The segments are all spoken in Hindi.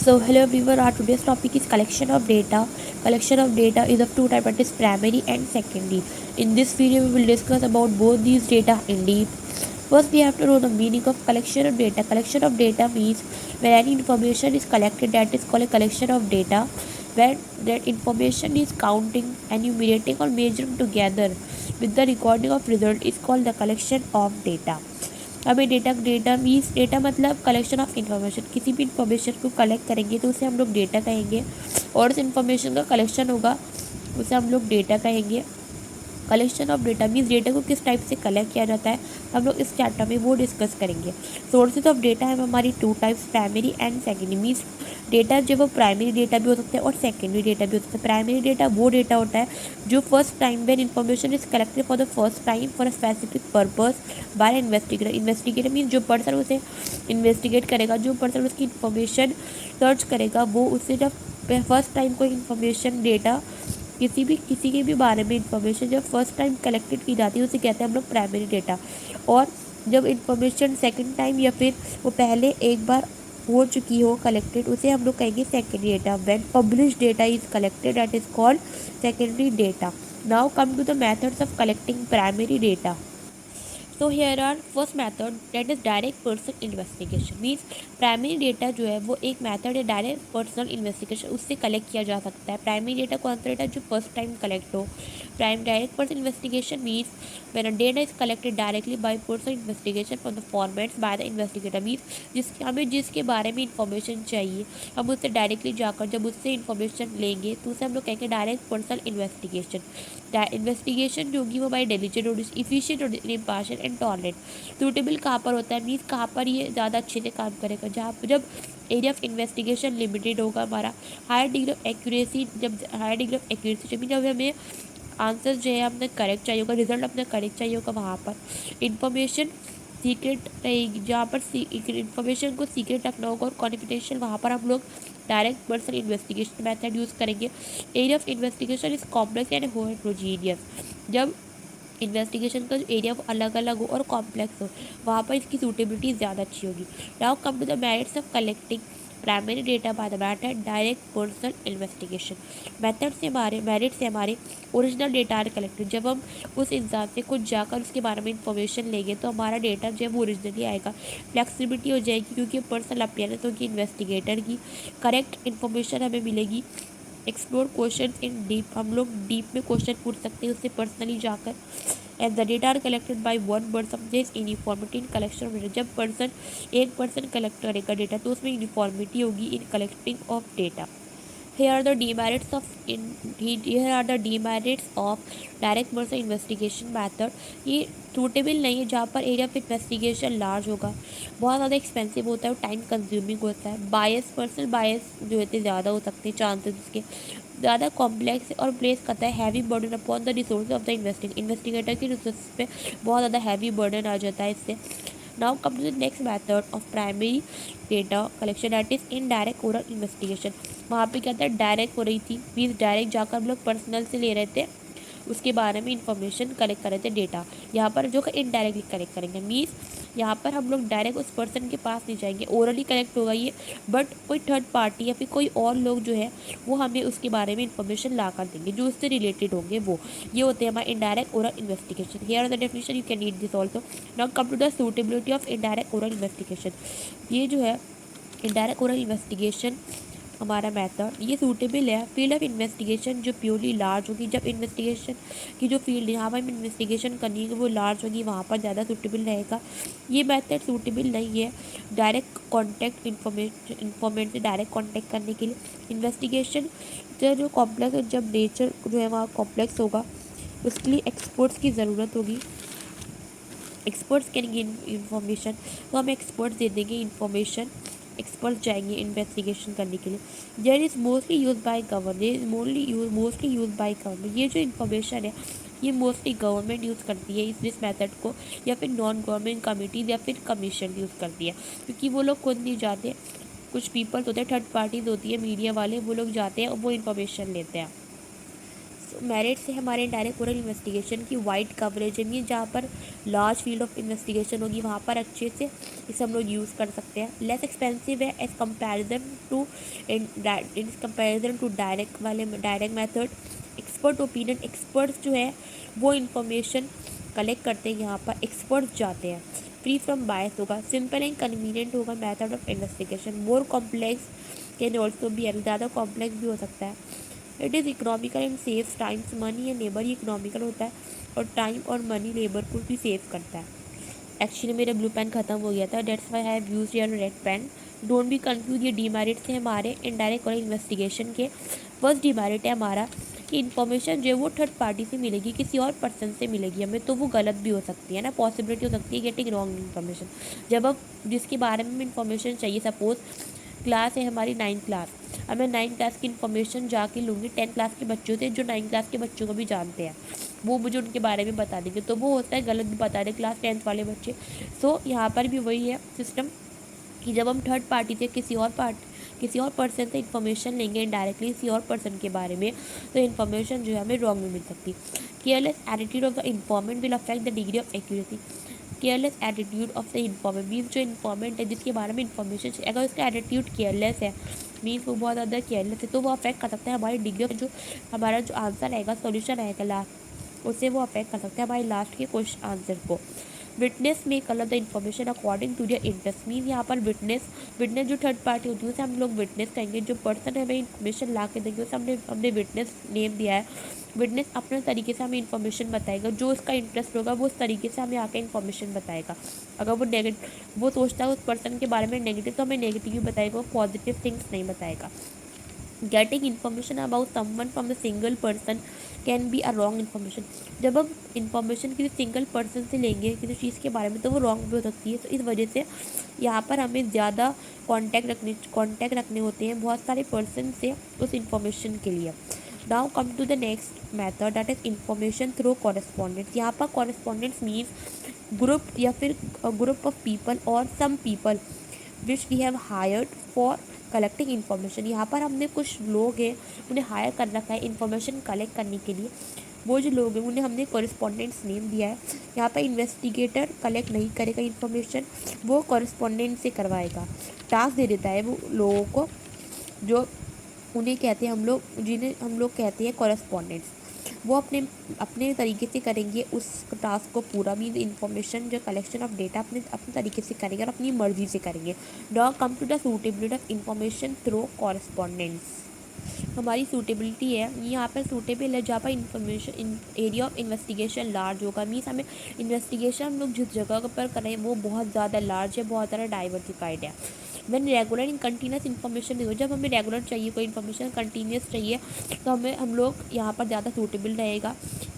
So hello everyone, our today's topic is collection of data. Collection of data is of two types, that is primary and secondary. In this video we will discuss about both these data in deep. First we have to know the meaning of collection of data. Collection of data means when any information is collected, that is called a collection of data. When that information is counting, enumerating or measuring together with the recording of result is called the collection of data. हमें डेटा मीन्स डेटा मतलब कलेक्शन ऑफ इन्फॉर्मेशन। किसी भी इन्फॉर्मेशन को कलेक्ट करेंगे तो उसे हम लोग डेटा कहेंगे, और उस इन्फॉर्मेशन का कलेक्शन होगा उसे हम लोग डेटा कहेंगे। Collection of data means data को किस टाइप से कलेक्ट किया जाता है, हम लोग इस चैप्टर में वो डिस्कस करेंगे। सोर्सेज ऑफ डेटा है हमारी two types, primary and secondary. Means data जो वो प्राइमरी डेटा भी हो सकता है और सेकेंडरी डेटा भी हो सकता है। प्राइमरी डेटा वो डेटा होता है जो first time when information is collected for the first time for a specific purpose bye investigator. Investigator means जो पर्सन उसे इन्वेस्टिगेट करेगा, जो पर्सन उसकी इन्फॉर्मेशन सर्च करेगा, वो उससे जब फर्स्ट टाइम कोई इन्फॉर्मेशन डेटा किसी के भी बारे में इंफॉर्मेशन जब फर्स्ट टाइम कलेक्टेड की जाती है उसे कहते हैं हम लोग प्राइमरी डेटा। और जब इंफॉर्मेशन सेकंड टाइम या फिर वो पहले एक बार हो चुकी हो कलेक्टेड उसे हम लोग कहेंगे secondary data. When publish data is collected that is called secondary data. Now come to the methods of collecting primary data. तो here are first method that is direct personal investigation. Means primary data जो है वो एक मेथड है डायरेक्ट पर्सनल इन्वेस्टिगेशन, उससे कलेक्ट किया जा सकता है। प्राइमरी डेटा कौन सा डेटा जो फर्स्ट टाइम कलेक्ट हो। Direct personal investigation means when a data is collected directly by personal investigation from the formats by the investigator. Means हमें जिसके बारे में इंफॉर्मेशन चाहिए हम उससे डायरेक्टली जाकर जब उससे इन्फॉर्मेशन लेंगे तो उसे हम लोग कहेंगे डायरेक्ट पर्सनल इन्वेस्टिगेशन। इन्वेस्टिगेशन जो होगी वो बाई डेलीजेंट और इफिशिएंट और इम्पार्शियल एंड टॉलरेंट। सूटेबल कहाँ पर होता है, मीन्स कहाँ पर ये ज़्यादा अच्छे से काम करेगा, जहाँ पर जब एरिया ऑफ इन्वेस्टिगेशन लिमिटेड होगा हमारा। हायर डिग्री ऑफ एक्यूरेसी, जब हायर डिग्री ऑफ एक्यूरेसी जब हमें आंसर जो है अपने करेक्ट चाहिए होगा, रिजल्ट अपने करेक्ट चाहिए होगा, वहाँ पर इंफॉर्मेशन सीक्रेट रहेगी, जहाँ पर इंफॉर्मेशन को सीक्रेट रखना होगा और कॉन्फिडेंशियल, वहाँ पर हम लोग direct personal investigation method use करेंगे। Area of investigation is complex and homogeneous. जब इन्वेस्टिगेशन का जो एरिया वो अलग अलग हो और कॉम्प्लेक्स हो वहाँ पर इसकी सूटेबिलिटी ज़्यादा अच्छी होगी। Now come to the merits of collecting primary data by the method direct personal investigation. Merit से हमारे ओरिजिनल डेटा आर कलेक्टेड। जब हम उस इंसान से खुद जाकर उसके बारे में इंफॉर्मेशन लेंगे तो हमारा डेटा जो है वो ओरिजिनली आएगा। फ्लेक्सिबिलिटी हो जाएगी क्योंकि पर्सनल अपीयरेंस होगी इन्वेस्टिगेटर की, करेक्ट इन्फॉर्मेशन हमें मिलेगी। एक्सप्लोर क्वेश्चन इन डीप, हम लोग डीप में क्वेश्चन पूछ सकते हैं उससे पर्सनली जाकर। And the data are collected by one person, this uniformity in collection of data. जब एक पर्सन कलेक्ट करेगा डेटा तो उसमें यूनिफॉर्मिटी होगी in collecting of data. Here are the demerits of direct person investigation method. ये सूटेबल नहीं है जहाँ पर एरिया ऑफ इन्वेस्टिगेशन लार्ज होगा, बहुत ज़्यादा एक्सपेंसिव होता है और टाइम कंज्यूमिंग होता है। बायस, पर्सनल बायस जो होते हैं ज़्यादा हो सकते हैं चांसेस उसके, ज़्यादा कॉम्प्लेक्स और प्लेस करता है heavy burden upon the resource of the investigator की रिसोर्स पे बहुत ज़्यादा हैवी बर्डन आ जाता है इससे। Now come to the next method of primary data collection that is indirect oral investigation. वहाँ पे क्या था, डायरेक्ट हो रही थी, मीन्स डायरेक्ट जाकर हम लोग पर्सनल से ले रहे थे, उसके बारे में इंफॉर्मेशन कलेक्ट कर रहे थे डेटा। यहाँ पर जो इनडायरेक्टली कलेक्ट करेंगे, मीन्स यहाँ पर हम लोग डायरेक्ट उस पर्सन के पास नहीं जाएंगे, ओरली कलेक्ट होगा ये, बट कोई थर्ड पार्टी या फिर कोई और लोग जो है वो हमें उसके बारे में इंफॉर्मेशन ला कर देंगे जो उससे रिलेटेड होंगे वो। ये होते हैं हमारे indirect oral investigation. Here are the definition, you can read this also. Now come to the suitability of indirect oral investigation. ये जो है इनडायरेक्ट ओरल इन्वेस्टिगेशन हमारा मेथड ये सूटेबल है फील्ड ऑफ इन्वेस्टिगेशन जो प्योरली लार्ज होगी। जब इन्वेस्टिगेशन की जो फील्ड यहाँ पर हम इन्वेस्टिगेशन करनी है वो लार्ज होगी, वहाँ पर ज़्यादा सूटेबल रहेगा। ये मेथड सूटेबल नहीं है डायरेक्ट कॉन्टैक्ट इन्फॉर्मेट से डायरेक्ट कॉन्टैक्ट करने के लिए। इन्वेस्टिगेशन जो कॉम्प्लेक्स, जब नेचर जो है वहाँ कॉम्प्लेक्स होगा उसके लिए एक्सपर्ट्स की ज़रूरत होगी। एक्सपर्ट्स करेंगे इन्फॉर्मेशन तो हम एक्सपर्ट्स दे देंगे इन्फॉर्मेशन, एक्सपर्ट्स जाएंगे इन्वेस्टिगेशन करने के लिए। There is mostly use by government, mostly use by government. ये जो इन्फॉर्मेशन है ये मोस्टली गवर्नमेंट यूज़ करती है इस मेथड को, या फिर नॉन गवर्नमेंट कमिटीज़ या फिर कमीशन यूज़ करती है, क्योंकि वो लोग खुद नहीं जाते, कुछ पीपल्स होते हैं, थर्ड पार्टीज होती है, मीडिया वाले, वो लोग जाते हैं और वो इन्फॉर्मेशन लेते हैं। मेरिट्स है हमारे डायरेक्ट ओरल इन्वेस्टिगेशन की वाइड कवरेज है, मीन जहाँ पर लार्ज फील्ड ऑफ इन्वेस्टिगेशन होगी वहाँ पर अच्छे से इसे हम लोग यूज़ कर सकते हैं। लेस एक्सपेंसिव है as comparison to direct method. Expert opinion, experts जो है वो इन्फॉर्मेशन कलेक्ट करते हैं, यहाँ पर एक्सपर्ट्स जाते हैं। फ्री फ्रॉम बायस होगा, सिंपल एंड कन्वीनियंट होगा method of investigation. More complex can also भी, ज़्यादा कॉम्प्लेक्स भी हो सकता है। It is economical and saves times money and labour. He economical होता है और टाइम और मनी लेबर को भी सेव करता है। एक्चुअली मेरा ब्लू पेन खत्म हो गया था, that's why I have used your red pen. Don't be confuse, ये डीमेरिट्स हैं हमारे इनडायरेक्ट और इन्वेस्टिगेशन के। फर्स्ट डीमेरिट है हमारा कि इन्फॉर्मेशन जो है वो थर्ड पार्टी से मिलेगी, किसी और पर्सन से मिलेगी हमें, तो वो गलत भी हो सकती है ना, पॉसिबिलिटी हो सकती है गेटिंग रॉन्ग इन्फॉर्मेशन। जब अब जिसके बारे में इन्फॉर्मेशन चाहिए, सपोज क्लास है हमारी 9th क्लास, अब मैं 9th क्लास की इन्फॉर्मेशन जाके लूँगी 10th क्लास के बच्चों से जो 9th क्लास के बच्चों को भी जानते हैं, वो मुझे उनके बारे में बता देंगे, तो वो होता है गलत भी बता दें क्लास 10th वाले बच्चे। सो यहाँ पर भी वही है सिस्टम कि जब हम थर्ड पार्टी से किसी और पर्सन से इन्फॉर्मेशन लेंगे इनडायरेक्टली किसी और पर्सन के बारे में, तो इन्फॉर्मेशन जो है हमें रॉन्ग में मिल सकती है। Careless attitude of the informant will affect the degree of accuracy. Careless attitude of the informant means जो इन्फॉर्मेंट है जिसके बारे में इन्फॉर्मेशन, अगर उसका एटीट्यूड केयरलेस है, मीन्स वो बहुत ज़्यादा केयरलेस है, तो वो अफेक्ट कर सकता है हमारी डिग्री ऑफ, जो हमारा जो आंसर रहेगा, सोल्यूशन रहेगा लास्ट, उससे वो अफेक्ट कर सकता है हमारे लास्ट के क्वेश्चन आंसर को। विटनेस में colour the information according to their interest. Mean यहाँ पर विटनेस जो थर्ड पार्टी होती है उसे हम लोग विटनेस कहेंगे, जो पर्सन हमें इन्फॉर्मेशन ला के देंगे उसे हमने विटनेस नेम दिया है। विटनेस अपने तरीके से हमें इन्फॉर्मेशन बताएगा, जो उसका इंटरेस्ट होगा वो उस तरीके से हमें आके इन्फॉर्मेशन बताएगा। अगर वो सोचता है उस पर्सन के बारे में नेगेटिव, तो हमें नेगेटिव ही बताएगा, वो पॉजिटिव थिंग्स नहीं बताएगा। Getting information about someone from the single person can be a wrong information. जब हम इन्फॉर्मेशन किसी सिंगल पर्सन से लेंगे किसी चीज़ के बारे में, तो वो रॉन्ग भी हो सकती है। तो इस वजह से यहाँ पर हमें ज़्यादा कॉन्टैक्ट रखने होते हैं बहुत सारे पर्सन से उस इन्फॉर्मेशन के लिए। Now come to the next method, that is information through correspondence. यहाँ पर कॉरेस्पॉन्डेंस मीन्स ग्रुप या फिर ग्रुप ऑफ पीपल और some people which we have hired for collecting information. यहाँ पर हमने कुछ लोग हैं उन्हें हायर कर रखा है इन्फॉर्मेशन कलेक्ट करने के लिए। वो जो लोग हैं उन्हें हमने कॉरेस्पॉन्डेंट्स नेम दिया है। यहाँ पर इन्वेस्टिगेटर कलेक्ट नहीं करेगा इन्फॉर्मेशन, वो कॉरेस्पॉन्डेंट से करवाएगा, टास्क दे देता है वो लोगों को, जो उन्हें कहते हैं जिन्हें हम लोग कहते हैं कॉरेस्पॉन्डेंट्स। वो अपने तरीके से करेंगे उस टास्क को पूरा, मीन इन्फॉर्मेशन जो कलेक्शन ऑफ डेटा अपने तरीके से करेंगे और अपनी मर्जी से करेंगे। Now come to the suitability of information through correspondence. हमारी सूटेबिलिटी है यहाँ पर सूटेबल है जहाँ पर information area of investigation large होगा, मीन्स हमें इन्वेस्टिगेशन हम लोग जिस जगह पर करें वो बहुत ज़्यादा लार्ज है, बहुत ज़्यादा डाइवर्सिफाइड है। When regular in continuous information नहीं हो, जब हमें रेगुलर चाहिए कोई इन्फॉर्मेशन कंटिन्यूस चाहिए, तो हम लोग यहाँ पर ज़्यादा सूटेबल रहेगा।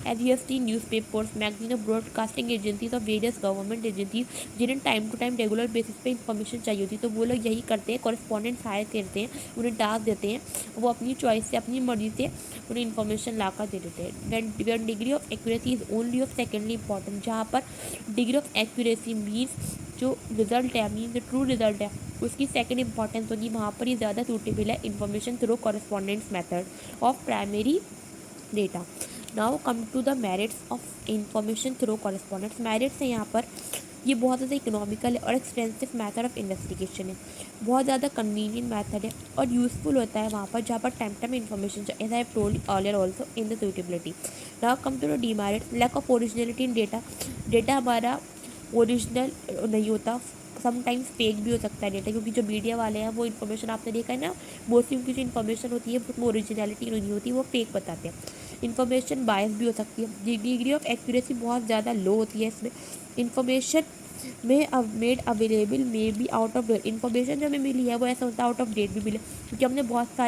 As you have seen newspapers, magazine और broadcasting agencies of various government agencies, जिन्हें time to time regular basis पे इन्फॉर्मेशन चाहिए होती है, तो वो लोग यही करते हैं, कॉरेस्पॉन्डेंट्स हायर करते हैं, उन्हें टास्क देते हैं, वो अपनी चॉइस से अपनी मर्जी से उन्हें इन्फॉर्मेशन ला कर दे देते हैं। When degree of accuracy is only of secondly important, जहाँ पर डिग्री ऑफ एक्यूरेसी मीन्स जो रिजल्ट है, मीन जो ट्रू रिजल्ट है, उसकी सेकंड इंपॉर्टेंस होगी, वहाँ पर ही ज़्यादा सूटेबल है information through correspondence method of primary data. Now come to the merits of information through correspondence. Merits है यहाँ पर, ये बहुत ज़्यादा इकोनॉमिकल है और एक्सपेंसिव मेथड ऑफ इन्वेस्टिगेशन है, बहुत ज़्यादा कन्वीनियंट मेथड है और यूजफुल होता है वहाँ पर जहाँ पर time time information, as I have told earlier also in the suitability. Now come to the demerits, lack of originality in data हमारा ओरिजिनल नहीं होता, समटाइम्स फेक भी हो सकता है डेटा, क्योंकि जो मीडिया वाले हैं वो इन्फॉर्मेशन आपने देखा है ना, मोस्टली उनकी जो इन्फॉर्मेशन होती है उसमें ओरिजिनलिटी नहीं होती, वो फेक बताते हैं। इन्फॉर्मेशन बायस भी हो सकती है। डिग्री ऑफ एक्यूरेसी बहुत ज़्यादा लो होती है इसमें। इन्फॉर्मेशन में made available may be out of date, information जो हमें मिली है वो ऐसा होता है आउट ऑफ डेट भी मिले, क्योंकि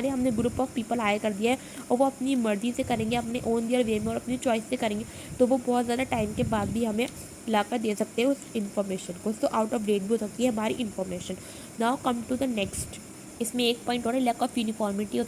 हमने ग्रुप ऑफ पीपल हायर कर दिया है और वो अपनी मर्जी से करेंगे, अपने ओन दियर वे में और अपनी चॉइस से करेंगे, तो वो बहुत ज़्यादा टाइम के बाद भी हमें ला कर दे सकते हैं उस इन्फॉर्मेशन को, तो आउट ऑफ डेट भी हो सकती है हमारी information. Now come to the next, इसमें एक पॉइंट और है, लैक ऑफ यूनिफॉर्मिटी